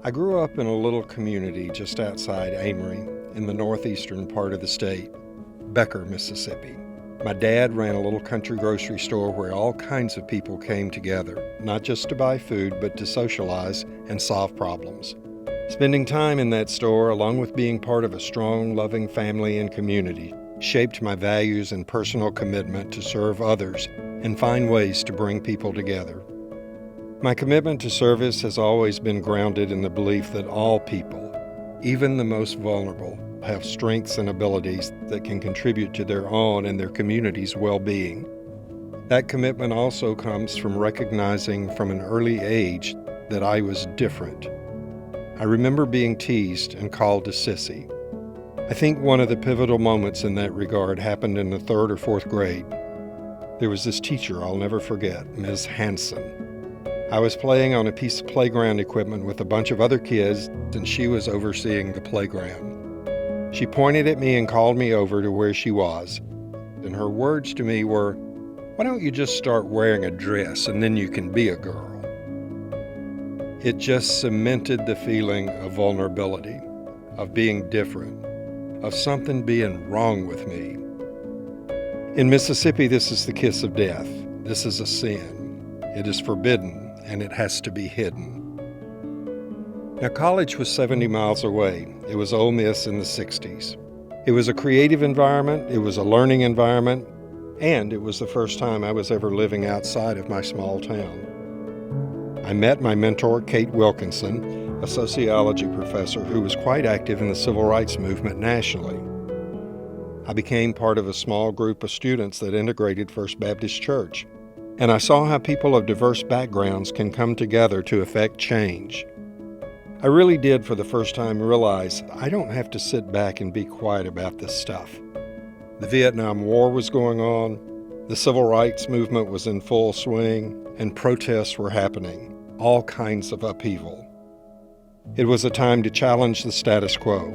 I grew up in a little community just outside Amory in the northeastern part of the state, Becker, Mississippi. My dad ran a little country grocery store where all kinds of people came together, not just to buy food, but to socialize and solve problems. Spending time in that store, along with being part of a strong, loving family and community, shaped my values and personal commitment to serve others and find ways to bring people together. My commitment to service has always been grounded in the belief that all people, even the most vulnerable, have strengths and abilities that can contribute to their own and their community's well-being. That commitment also comes from recognizing from an early age that I was different. I remember being teased and called a sissy. I think one of the pivotal moments in that regard happened in the 3rd or 4th grade. There was this teacher I'll never forget, Ms. Hanson. I was playing on a piece of playground equipment with a bunch of other kids, and she was overseeing the playground. She pointed at me and called me over to where she was, and her words to me were, "Why don't you just start wearing a dress and then you can be a girl?" It just cemented the feeling of vulnerability, of being different, of something being wrong with me. In Mississippi, this is the kiss of death. This is a sin. It is forbidden, and it has to be hidden. Now, college was 70 miles away. It was Ole Miss in the 60s. It was a creative environment, it was a learning environment, and it was the first time I was ever living outside of my small town. I met my mentor, Kate Wilkinson, a sociology professor who was quite active in the civil rights movement nationally. I became part of a small group of students that integrated First Baptist Church, and I saw how people of diverse backgrounds can come together to effect change. I really did, for the first time, realize I don't have to sit back and be quiet about this stuff. The Vietnam War was going on, the civil rights movement was in full swing, and protests were happening, all kinds of upheaval. It was a time to challenge the status quo.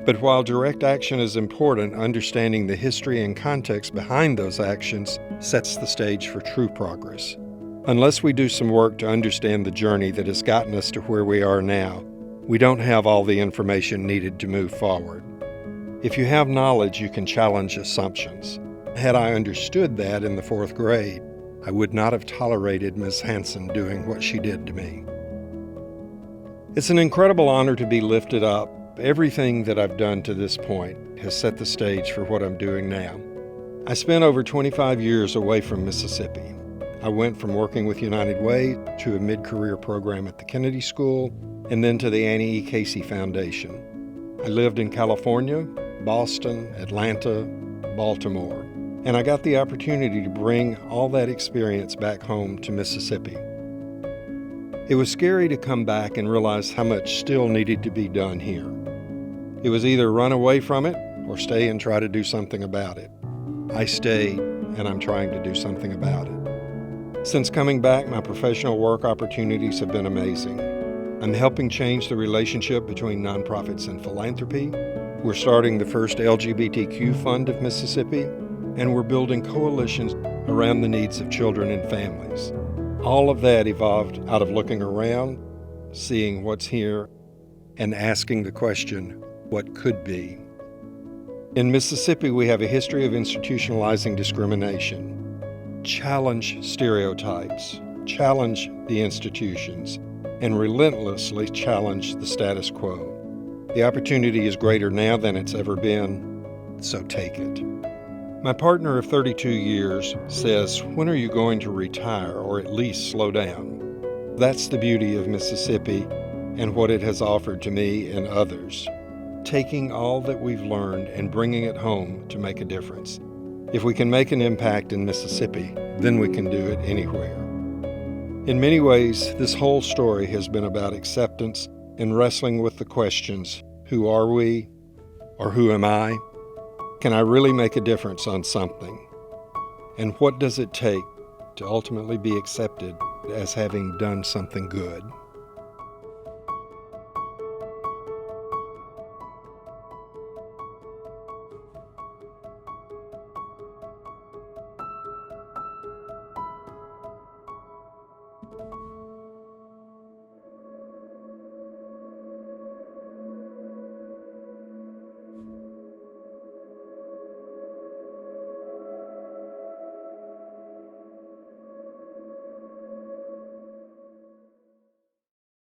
But while direct action is important, understanding the history and context behind those actions sets the stage for true progress. Unless we do some work to understand the journey that has gotten us to where we are now, we don't have all the information needed to move forward. If you have knowledge, you can challenge assumptions. Had I understood that in the 4th grade, I would not have tolerated Ms. Hanson doing what she did to me. It's an incredible honor to be lifted up. Everything that I've done to this point has set the stage for what I'm doing now. I spent over 25 years away from Mississippi. I went from working with United Way to a mid-career program at the Kennedy School and then to the Annie E. Casey Foundation. I lived in California, Boston, Atlanta, Baltimore, and I got the opportunity to bring all that experience back home to Mississippi. It was scary to come back and realize how much still needed to be done here. It was either run away from it or stay and try to do something about it. I stayed, and I'm trying to do something about it. Since coming back, my professional work opportunities have been amazing. I'm helping change the relationship between nonprofits and philanthropy. We're starting the first LGBTQ fund of Mississippi, and we're building coalitions around the needs of children and families. All of that evolved out of looking around, seeing what's here, and asking the question, what could be? In Mississippi, we have a history of institutionalizing discrimination. Challenge stereotypes, challenge the institutions, and relentlessly challenge the status quo. The opportunity is greater now than it's ever been, so take it. My partner of 32 years says, "When are you going to retire or at least slow down?" That's the beauty of Mississippi and what it has offered to me and others. Taking all that we've learned and bringing it home to make a difference. If we can make an impact in Mississippi, then we can do it anywhere. In many ways, this whole story has been about acceptance and wrestling with the questions, who are we, or who am I? Can I really make a difference on something? And what does it take to ultimately be accepted as having done something good?